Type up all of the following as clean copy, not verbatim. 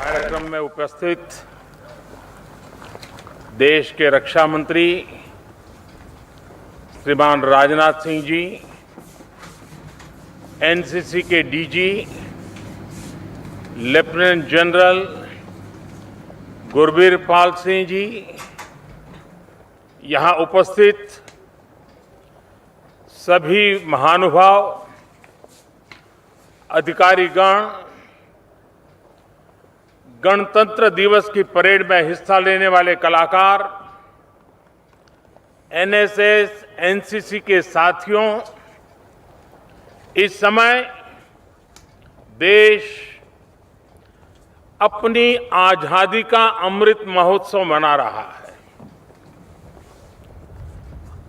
कार्यक्रम में उपस्थित देश के रक्षा मंत्री श्रीमान राजनाथ सिंह जी, एनसीसी के DG lieutenant general Gurbir Pal Singh ji, यहाँ उपस्थित सभी महानुभाव, अधिकारीगण, गणतंत्र दिवस की परेड में हिस्सा लेने वाले कलाकार, एनएसएस, एनसीसी के साथियों, इस समय देश अपनी आजादी का अमृत महोत्सव मना रहा है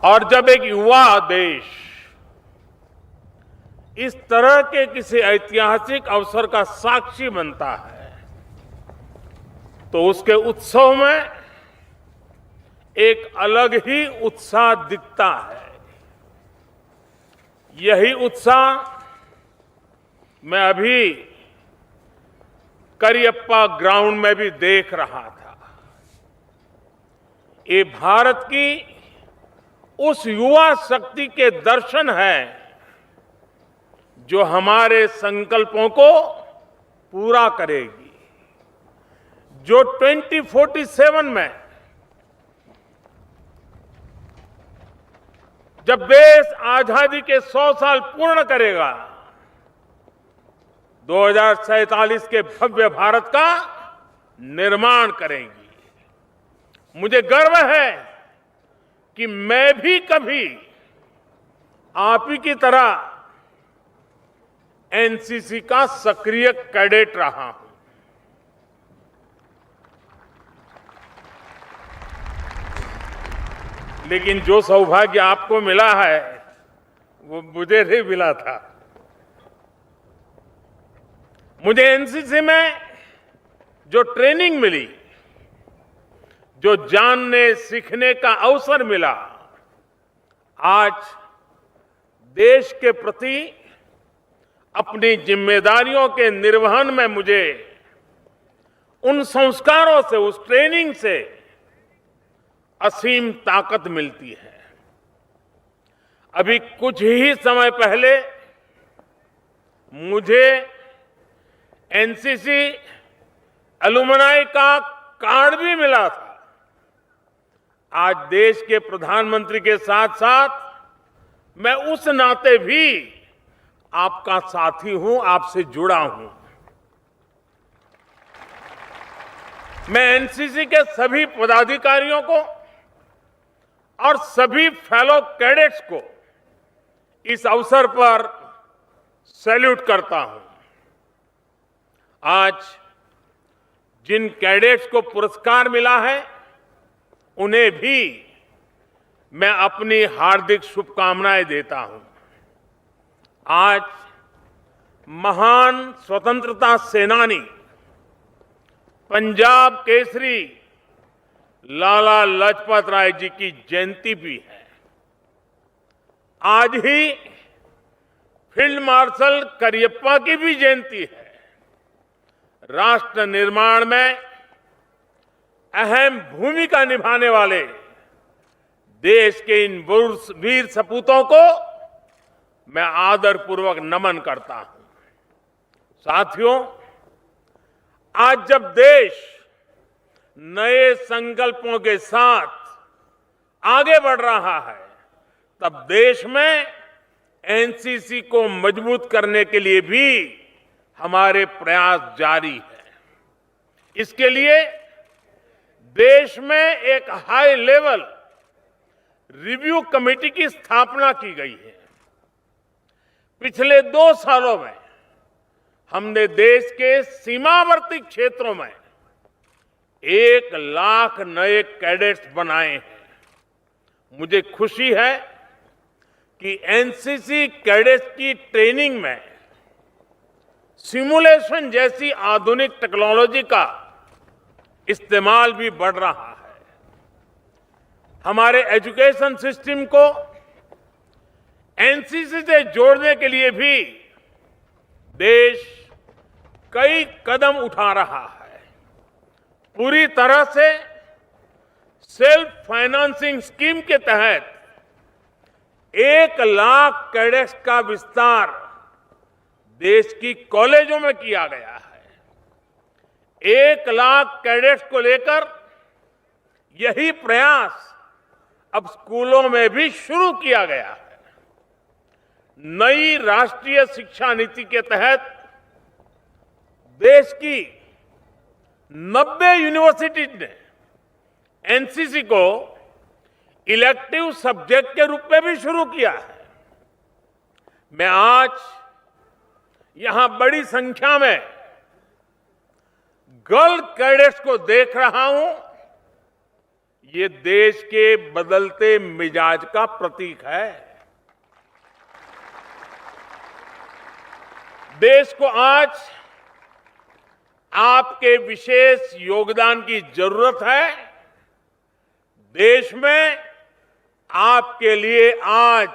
और जब एक युवा देश इस तरह के किसी ऐतिहासिक अवसर का साक्षी बनता है तो उसके उत्सव में एक अलग ही उत्साह दिखता है। यही उत्साह मैं अभी करियप्पा ग्राउंड में भी देख रहा था। ये भारत की उस युवा शक्ति के दर्शन हैं जो हमारे संकल्पों को पूरा करेगी, जो 2047 में जब देश आजादी के 100 साल पूर्ण करेगा, 2047 के भव्य भारत का निर्माण करेंगी। मुझे गर्व है कि मैं भी कभी आप ही की तरह एनसीसी का सक्रिय कैडेट रहा हूं। लेकिन जो सौभाग्य आपको मिला है वो मुझे नहीं मिला था। मुझे एनसीसी में जो ट्रेनिंग मिली, जो जानने सीखने का अवसर मिला, आज देश के प्रति अपनी जिम्मेदारियों के निर्वहन में मुझे उन संस्कारों से, उस ट्रेनिंग से असीम ताकत मिलती है। अभी कुछ ही समय पहले मुझे एनसीसी एलुमनाई का कार्ड भी मिला था। आज देश के प्रधानमंत्री के साथ साथ मैं उस नाते भी आपका साथी हूं, आपसे जुड़ा हूं। मैं एनसीसी के सभी पदाधिकारियों को और सभी फेलो कैडेट्स को इस अवसर पर सैल्यूट करता हूं। आज जिन कैडेट्स को पुरस्कार मिला है उन्हें भी मैं अपनी हार्दिक शुभकामनाएं देता हूं। आज महान स्वतंत्रता सेनानी, पंजाब केसरी लाला लाजपत राय जी की जयंती भी है। आज ही फील्ड मार्शल करियप्पा की भी जयंती है। राष्ट्र निर्माण में अहम भूमिका निभाने वाले देश के इन वीर सपूतों को मैं आदरपूर्वक नमन करता हूं। साथियों, आज जब देश नए संकल्पों के साथ आगे बढ़ रहा है, तब देश में एनसीसी को मजबूत करने के लिए भी हमारे प्रयास जारी है। इसके लिए देश में एक हाई लेवल रिव्यू कमेटी की स्थापना की गई है। पिछले 2 सालों में हमने देश के सीमावर्ती क्षेत्रों में 1 लाख नए कैडेट्स बनाए हैं। मुझे खुशी है कि एनसीसी कैडेट्स की ट्रेनिंग में सिमुलेशन जैसी आधुनिक टेक्नोलॉजी का इस्तेमाल भी बढ़ रहा है। हमारे एजुकेशन सिस्टम को एनसीसी से जोड़ने के लिए भी देश कई कदम उठा रहा है। पूरी तरह से सेल्फ फाइनेंसिंग स्कीम के तहत 1,00,000 कैडेट्स का विस्तार देश की कॉलेजों में किया गया है। 1,00,000 कैडेट्स को लेकर यही प्रयास अब स्कूलों में भी शुरू किया गया है। नई राष्ट्रीय शिक्षा नीति के तहत देश की 90 यूनिवर्सिटीज ने एनसीसी को इलेक्टिव सब्जेक्ट के रूप में भी शुरू किया है। मैं आज यहां बड़ी संख्या में गर्ल कैडेट्स को देख रहा हूं। ये देश के बदलते मिजाज का प्रतीक है। देश को आज आपके विशेष योगदान की जरूरत है। देश में आपके लिए आज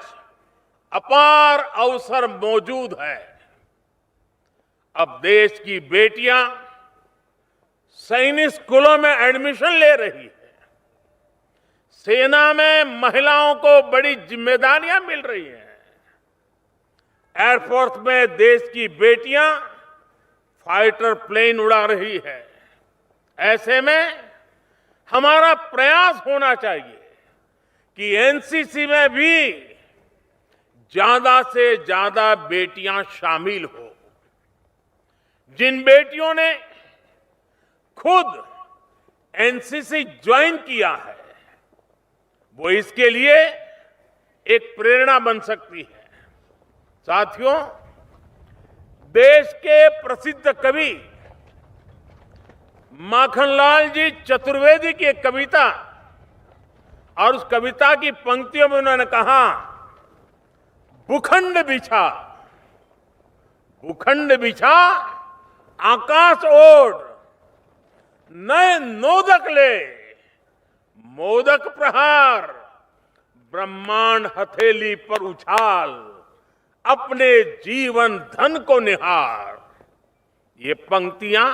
अपार अवसर मौजूद है। अब देश की बेटियां सैनिक स्कूलों में एडमिशन ले रही है। सेना में महिलाओं को बड़ी जिम्मेदारियां मिल रही हैं। एयरफोर्स में देश की बेटियां फाइटर प्लेन उड़ा रही है। ऐसे में हमारा प्रयास होना चाहिए कि एनसीसी में भी ज्यादा से ज्यादा बेटियां शामिल हो। जिन बेटियों ने खुद एनसीसी ज्वाइन किया है, वो इसके लिए एक प्रेरणा बन सकती है। साथियों, देश के प्रसिद्ध कवि माखनलाल जी चतुर्वेदी की एक कविता, और उस कविता की पंक्तियों में उन्होंने कहा, भूखंड बिछा, भूखंड बिछा आकाश ओढ़, नए नोदक ले, मोदक प्रहार, ब्रह्मांड हथेली पर उछाल, अपने जीवन धन को निहार। ये पंक्तियां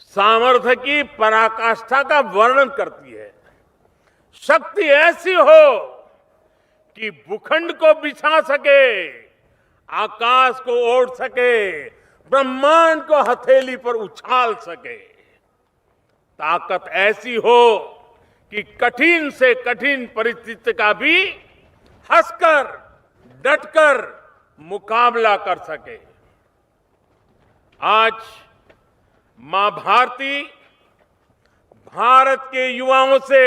सामर्थ्य की पराकाष्ठा का वर्णन करती है। शक्ति ऐसी हो कि भूखंड को बिछा सके, आकाश को ओढ़ सके, ब्रह्मांड को हथेली पर उछाल सके। ताकत ऐसी हो कि कठिन से कठिन परिस्थिति का भी हंसकर डटकर मुकाबला कर सके। आज मां भारती भारत के युवाओं से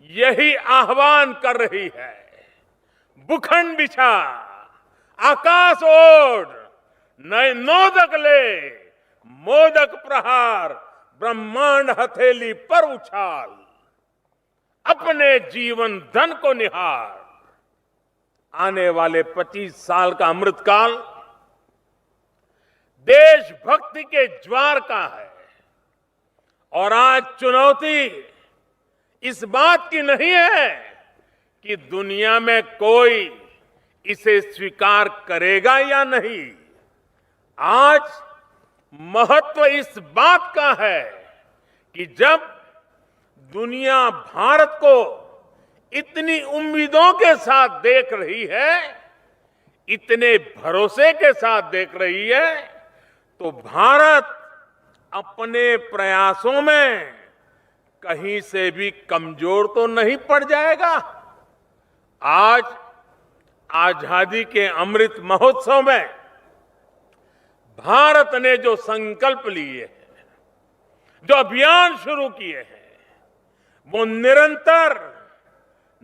यही आह्वान कर रही है, भूखंड बिछा, आकाश ओढ़, नए नोदक ले, मोदक प्रहार, ब्रह्मांड हथेली पर उछाल, अपने जीवन धन को निहार। आने वाले 25 साल का अमृतकाल देशभक्ति के ज्वार का है। और आज चुनौती इस बात की नहीं है कि दुनिया में कोई इसे स्वीकार करेगा या नहीं। आज महत्व इस बात का है कि जब दुनिया भारत को इतनी उम्मीदों के साथ देख रही है, इतने भरोसे के साथ देख रही है, तो भारत अपने प्रयासों में कहीं से भी कमजोर तो नहीं पड़ जाएगा। आज आजादी के अमृत महोत्सव में भारत ने जो संकल्प लिए हैं, जो अभियान शुरू किए हैं, वो निरंतर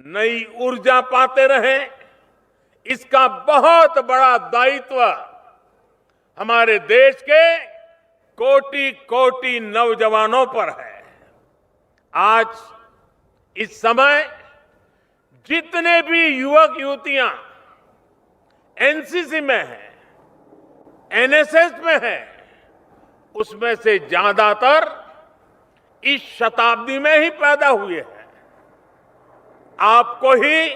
नई ऊर्जा पाते रहें, इसका बहुत बड़ा दायित्व हमारे देश के कोटि कोटि नौजवानों पर है। आज इस समय जितने भी युवक युवतियां एनसीसी में हैं, एनएसएस में हैं, उसमें से ज्यादातर इस शताब्दी में ही पैदा हुए हैं। आपको ही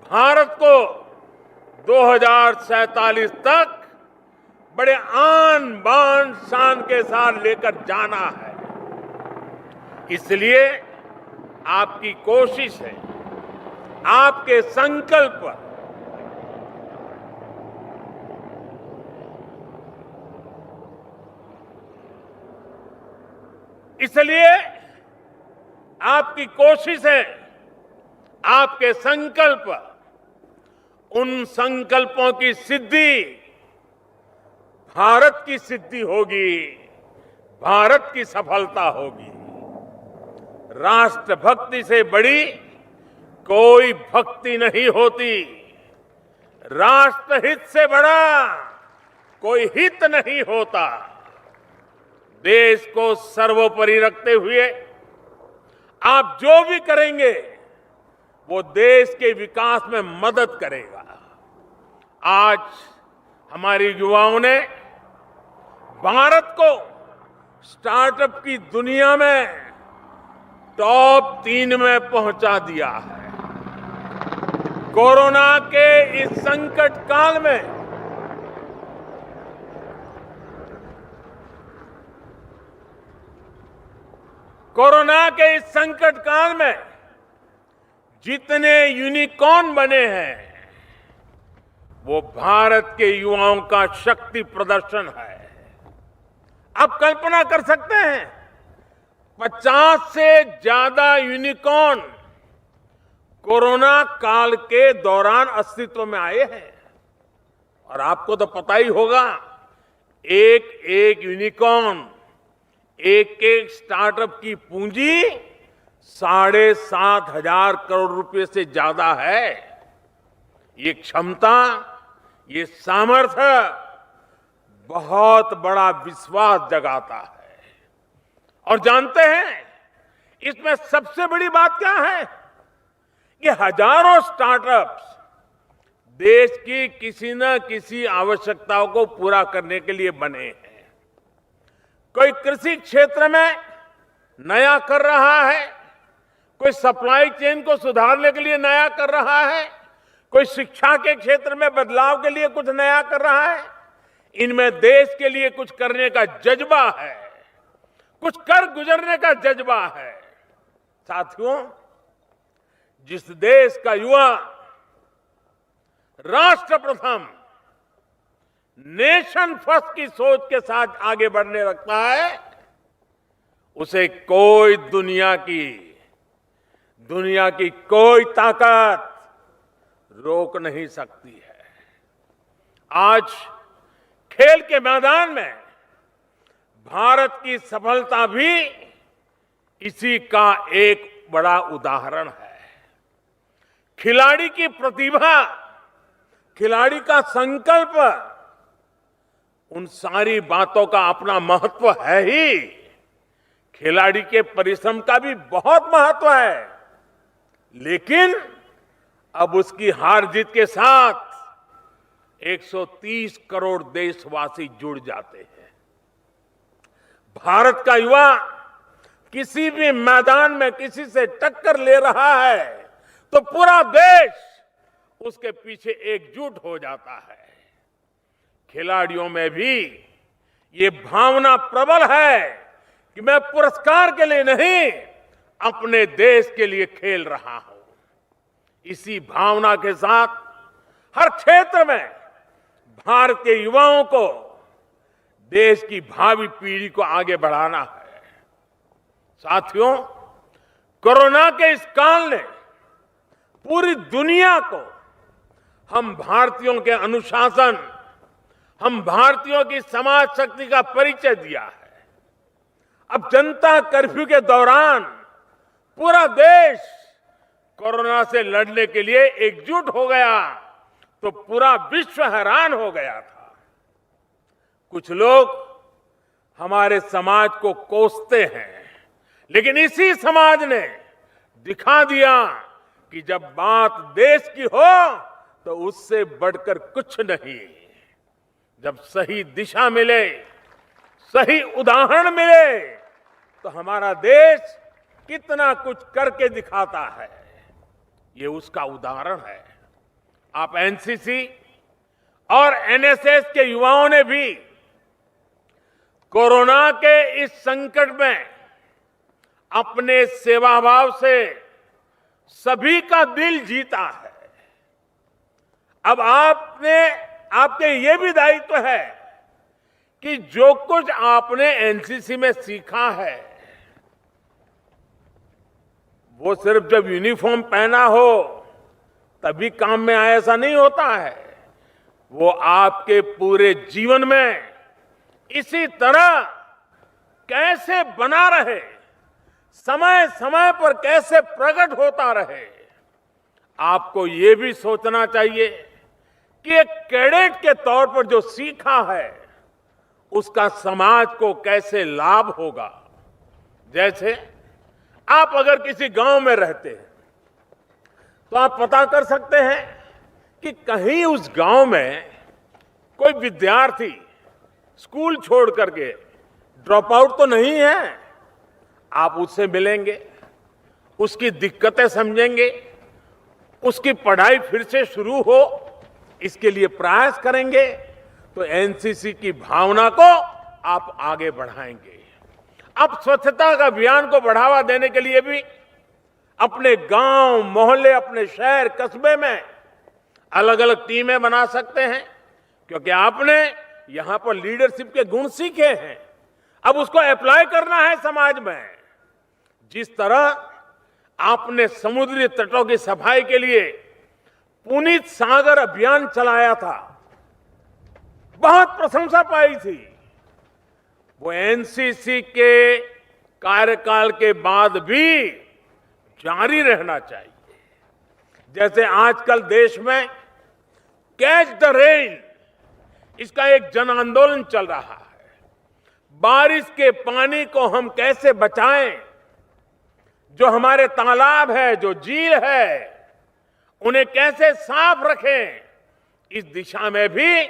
भारत को 2047 तक बड़े आन बान शान के साथ लेकर जाना है। इसलिए आपकी कोशिश है, आपके संकल्प, इसलिए आपकी कोशिश है, आपके संकल्प, उन संकल्पों की सिद्धि भारत की सिद्धि होगी, भारत की सफलता होगी। राष्ट्रभक्ति से बड़ी कोई भक्ति नहीं होती, राष्ट्रहित से बड़ा कोई हित नहीं होता। देश को सर्वोपरि रखते हुए आप जो भी करेंगे वो देश के विकास में मदद करेगा। आज हमारे युवाओं ने भारत को स्टार्टअप की दुनिया में टॉप 3 में पहुंचा दिया है। कोरोना के इस संकट काल में जितने यूनिकॉर्न बने हैं वो भारत के युवाओं का शक्ति प्रदर्शन है। आप कल्पना कर सकते हैं 50 से ज्यादा यूनिकॉर्न कोरोना काल के दौरान अस्तित्व में आए हैं। और आपको तो पता ही होगा, एक एक यूनिकॉर्न, एक एक स्टार्टअप की पूंजी 7,500 करोड़ रुपए से ज्यादा है। ये क्षमता, ये सामर्थ्य बहुत बड़ा विश्वास जगाता है। और जानते हैं इसमें सबसे बड़ी बात क्या है कि हजारों स्टार्टअप्स देश की किसी न किसी आवश्यकताओं को पूरा करने के लिए बने हैं। कोई कृषि क्षेत्र में नया कर रहा है, कोई सप्लाई चेन को सुधारने के लिए नया कर रहा है, कोई शिक्षा के क्षेत्र में बदलाव के लिए कुछ नया कर रहा है। इनमें देश के लिए कुछ करने का जज्बा है, कुछ कर गुजरने का जज्बा है। साथियों, जिस देश का युवा राष्ट्र प्रथम, नेशन फर्स्ट की सोच के साथ आगे बढ़ने लगता है, उसे कोई दुनिया की कोई ताकत रोक नहीं सकती है। आज खेल के मैदान में भारत की सफलता भी इसी का एक बड़ा उदाहरण है। खिलाड़ी की प्रतिभा, खिलाड़ी का संकल्प, उन सारी बातों का अपना महत्व है ही। खिलाड़ी के परिश्रम का भी बहुत महत्व है, लेकिन अब उसकी हार जीत के साथ 130 करोड़ देशवासी जुड़ जाते हैं। भारत का युवा किसी भी मैदान में किसी से टक्कर ले रहा है तो पूरा देश उसके पीछे एकजुट हो जाता है। खिलाड़ियों में भी ये भावना प्रबल है कि मैं पुरस्कार के लिए नहीं, अपने देश के लिए खेल रहा हूं। इसी भावना के साथ हर क्षेत्र में भारत के युवाओं को, देश की भावी पीढ़ी को आगे बढ़ाना है। साथियों, कोरोना के इस काल ने पूरी दुनिया को हम भारतीयों के अनुशासन, हम भारतीयों की समाज शक्ति का परिचय दिया है। अब जनता कर्फ्यू के दौरान पूरा देश कोरोना से लड़ने के लिए एकजुट हो गया तो पूरा विश्व हैरान हो गया था। कुछ लोग हमारे समाज को कोसते हैं, लेकिन इसी समाज ने दिखा दिया कि जब बात देश की हो तो उससे बढ़कर कुछ नहीं। जब सही दिशा मिले, सही उदाहरण मिले, तो हमारा देश कितना कुछ करके दिखाता है। ये उसका उदाहरण है। आप एनसीसी और एनएसएस के युवाओं ने भी कोरोना के इस संकट में अपने सेवाभाव से सभी का दिल जीता है। अब आपके ये भी दायित्व है कि जो कुछ आपने एनसीसी में सीखा है वो सिर्फ जब यूनिफॉर्म पहना हो तभी काम में आए, ऐसा नहीं होता है। वो आपके पूरे जीवन में इसी तरह कैसे बना रहे, समय समय पर कैसे प्रकट होता रहे। आपको ये भी सोचना चाहिए कि एक कैडेट के तौर पर जो सीखा है उसका समाज को कैसे लाभ होगा। जैसे आप अगर किसी गांव में रहते हैं तो आप पता कर सकते हैं कि कहीं उस गांव में कोई विद्यार्थी स्कूल छोड़ करके ड्रॉप आउट तो नहीं है। आप उससे मिलेंगे, उसकी दिक्कतें समझेंगे, उसकी पढ़ाई फिर से शुरू हो इसके लिए प्रयास करेंगे तो एनसीसी की भावना को आप आगे बढ़ाएंगे। अब स्वच्छता का अभियान को बढ़ावा देने के लिए भी अपने गांव, मोहल्ले, अपने शहर, कस्बे में अलग अलग टीमें बना सकते हैं, क्योंकि आपने यहां पर लीडरशिप के गुण सीखे हैं। अब उसको अप्लाई करना है समाज में। जिस तरह आपने समुद्री तटों की सफाई के लिए पुनीत सागर अभियान चलाया था, बहुत प्रशंसा पाई थी, वो एनसीसी के कार्यकाल के बाद भी जारी रहना चाहिए। जैसे आजकल देश में कैच द रेन, इसका एक जन आंदोलन चल रहा है। बारिश के पानी को हम कैसे बचाएं, जो हमारे तालाब है, जो झील है, उन्हें कैसे साफ रखें, इस दिशा में भी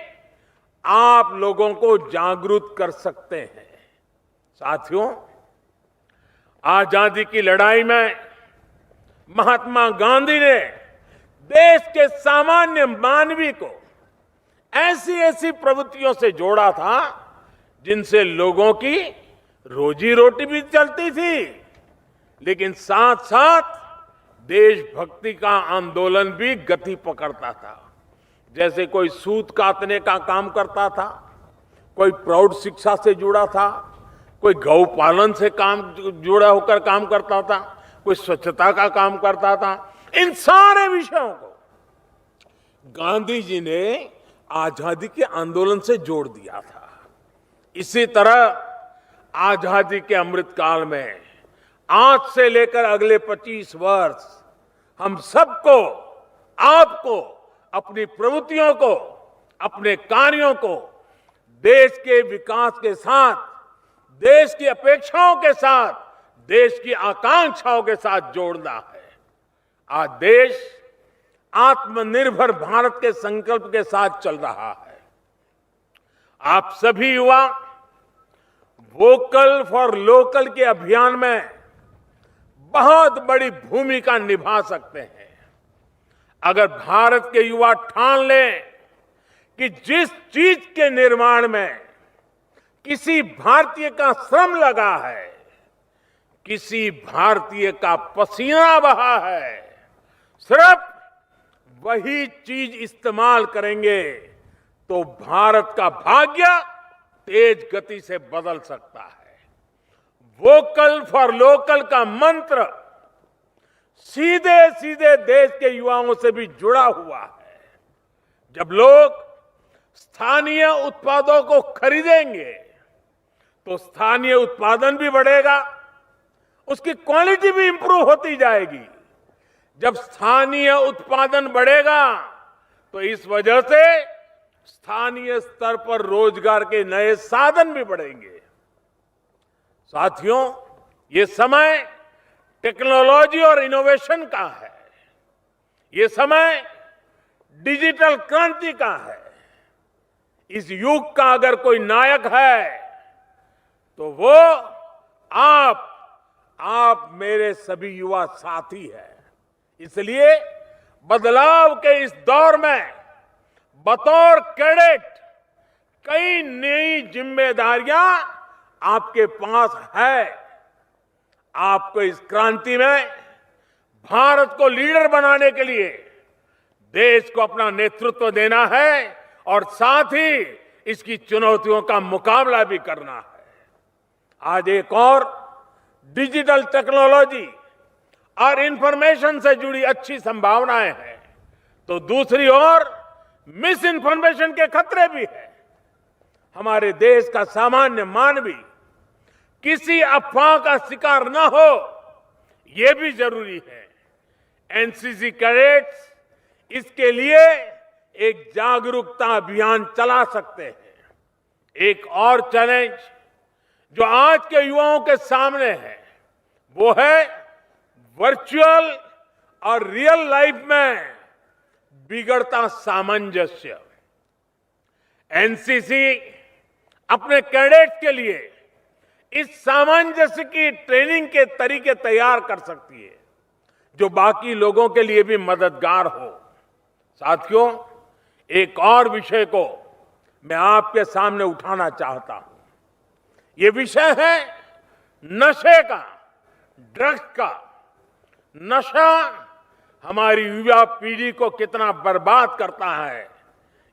आप लोगों को जागरूक कर सकते हैं। साथियों, आजादी की लड़ाई में महात्मा गांधी ने देश के सामान्य मानवी को ऐसी ऐसी प्रवृत्तियों से जोड़ा था जिनसे लोगों की रोजी रोटी भी चलती थी, लेकिन साथ साथ देशभक्ति का आंदोलन भी गति पकड़ता था। जैसे कोई सूत काटने का काम करता था, कोई प्रौढ़ शिक्षा से जुड़ा था, कोई गौ पालन से जुड़ा होकर काम करता था, कोई स्वच्छता का काम करता था। इन सारे विषयों को गांधी जी ने आजादी के आंदोलन से जोड़ दिया था। इसी तरह आजादी के अमृतकाल में आज से लेकर अगले 25 वर्ष हम सबको, आपको, अपनी प्रवृत्तियों को, अपने कार्यों को देश के विकास के साथ, देश की अपेक्षाओं के साथ, देश की आकांक्षाओं के साथ जोड़ना है। आज देश आत्मनिर्भर भारत के संकल्प के साथ चल रहा है। आप सभी युवा वोकल फॉर लोकल के अभियान में बहुत बड़ी भूमिका निभा सकते हैं। अगर भारत के युवा ठान लें कि जिस चीज के निर्माण में किसी भारतीय का श्रम लगा है, किसी भारतीय का पसीना बहा है, सिर्फ वही चीज इस्तेमाल करेंगे तो भारत का भाग्य तेज गति से बदल सकता है। वोकल फॉर लोकल का मंत्र सीधे सीधे देश के युवाओं से भी जुड़ा हुआ है। जब लोग स्थानीय उत्पादों को खरीदेंगे तो स्थानीय उत्पादन भी बढ़ेगा, उसकी क्वालिटी भी इंप्रूव होती जाएगी। जब स्थानीय उत्पादन बढ़ेगा तो इस वजह से स्थानीय स्तर पर रोजगार के नए साधन भी बढ़ेंगे। साथियों, ये समय टेक्नोलॉजी और इनोवेशन का है। ये समय डिजिटल क्रांति का है। इस युग का अगर कोई नायक है तो वो आप मेरे सभी युवा साथी हैं। इसलिए बदलाव के इस दौर में बतौर कैडेट कई नई जिम्मेदारियां आपके पास है। आपको इस क्रांति में भारत को लीडर बनाने के लिए देश को अपना नेतृत्व देना है और साथ ही इसकी चुनौतियों का मुकाबला भी करना है। आज एक और डिजिटल टेक्नोलॉजी और इंफॉर्मेशन से जुड़ी अच्छी संभावनाएं हैं, तो दूसरी ओर मिस इन्फॉर्मेशन के खतरे भी हैं। हमारे देश का सामान्य मानवी किसी अफवाह का शिकार न हो, यह भी जरूरी है। एनसीसी कैडेट्स इसके लिए एक जागरूकता अभियान चला सकते हैं। एक और चैलेंज जो आज के युवाओं के सामने है वो है वर्चुअल और रियल लाइफ में बिगड़ता सामंजस्य। एनसीसी अपने कैडेट्स के लिए इस सामंजस्य की ट्रेनिंग के तरीके तैयार कर सकती है जो बाकी लोगों के लिए भी मददगार हो। साथियों, एक और विषय को मैं आपके सामने उठाना चाहता हूं। ये विषय है नशे का, ड्रग्स का। नशा हमारी युवा पीढ़ी को कितना बर्बाद करता है,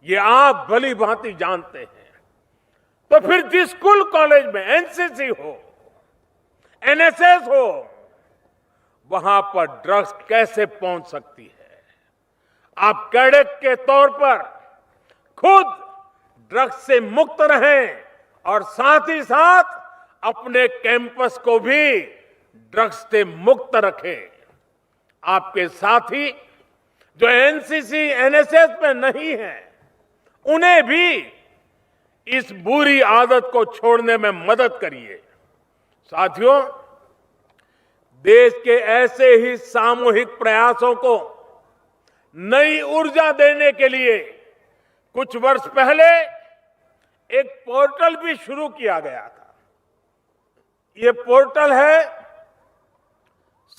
ये आप भली भांति जानते हैं। तो फिर जिस स्कूल कॉलेज में एनसीसी हो, एनएसएस हो, वहां पर ड्रग्स कैसे पहुंच सकती है? आप कैडेट के तौर पर खुद ड्रग्स से मुक्त रहें और साथ ही साथ अपने कैंपस को भी ड्रग्स से मुक्त रखें। आपके साथी जो एनसीसी, एनएसएस में नहीं है, उन्हें भी इस बुरी आदत को छोड़ने में मदद करिए। साथियों, देश के ऐसे ही सामूहिक प्रयासों को नई ऊर्जा देने के लिए कुछ वर्ष पहले एक पोर्टल भी शुरू किया गया था। ये पोर्टल है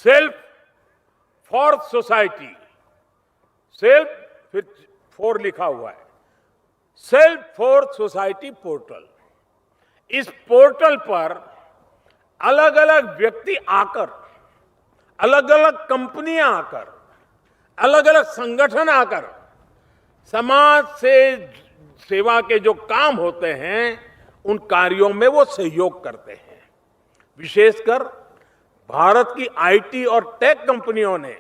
सेल्फ फॉर सोसाइटी। सेल्फ फिर 4 लिखा हुआ है, सेल्फ फॉर सोसाइटी पोर्टल। इस पोर्टल पर अलग अलग व्यक्ति आकर, अलग अलग कंपनियां आकर, अलग अलग संगठन आकर समाज से सेवा के जो काम होते हैं उन कार्यों में वो सहयोग करते हैं। विशेषकर भारत की आईटी और टेक कंपनियों ने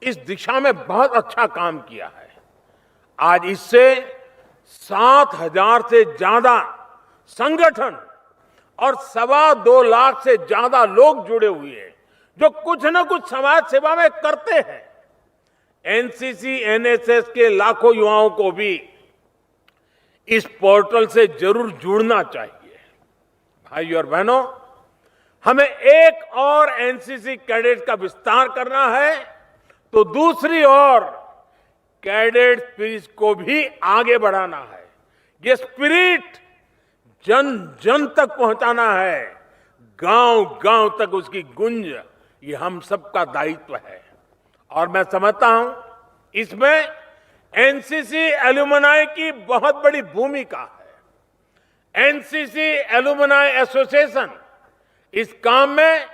इस दिशा में बहुत अच्छा काम किया है। आज इससे 7,000 से ज्यादा संगठन और 2.25 लाख से ज्यादा लोग जुड़े हुए हैं जो कुछ न कुछ समाज सेवा में करते हैं। एनसीसी, एनएसएस के लाखों युवाओं को भी इस पोर्टल से जरूर जुड़ना चाहिए। भाइयों और बहनों, हमें एक और एनसीसी कैडेट का विस्तार करना है, तो दूसरी ओर कैडेट स्पिरिट को भी आगे बढ़ाना है। ये स्पिरिट जन जन तक पहुंचाना है, गांव गांव तक उसकी गूंज, ये हम सबका दायित्व है। और मैं समझता हूं इसमें एनसीसी एलुमनाई की बहुत बड़ी भूमिका है। एनसीसी एलुमनाई एसोसिएशन इस काम में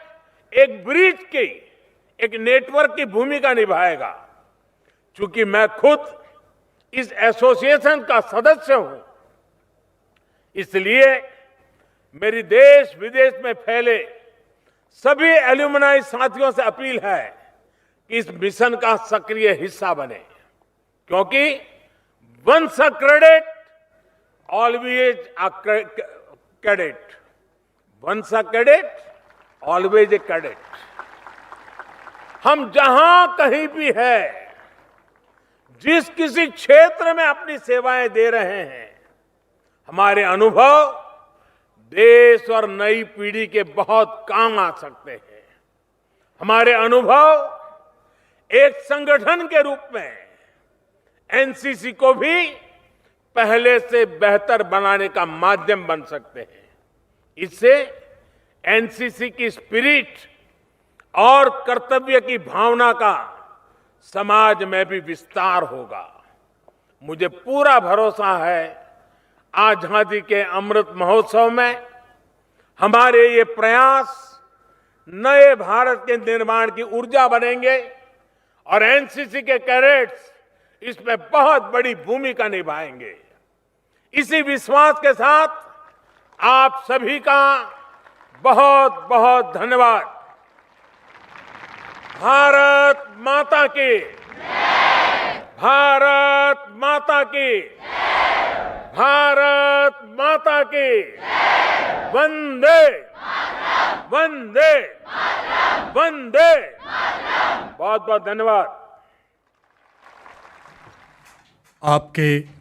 एक ब्रिज की, एक नेटवर्क की भूमिका निभाएगा। चूंकि मैं खुद इस एसोसिएशन का सदस्य हूं, इसलिए मेरी देश विदेश में फैले सभी एल्यूमनाई साथियों से अपील है कि इस मिशन का सक्रिय हिस्सा बने, क्योंकि once a cadet always a cadet, once a cadet always a cadet. हम जहां कहीं भी है, जिस किसी क्षेत्र में अपनी सेवाएं दे रहे हैं, हमारे अनुभव देश और नई पीढ़ी के बहुत काम आ सकते हैं। हमारे अनुभव एक संगठन के रूप में एनसीसी को भी पहले से बेहतर बनाने का माध्यम बन सकते हैं। इससे एनसीसी की स्पिरिट और कर्तव्य की भावना का समाज में भी विस्तार होगा। मुझे पूरा भरोसा है आजादी के अमृत महोत्सव में हमारे ये प्रयास नए भारत के निर्माण की ऊर्जा बनेंगे और एनसीसी के कैडेट्स इसमें बहुत बड़ी भूमिका निभाएंगे। इसी विश्वास के साथ आप सभी का बहुत बहुत धन्यवाद। भारत माता की, भारत माता की, भारत माता की, वंदे वंदे वंदे। बहुत बहुत धन्यवाद। आपके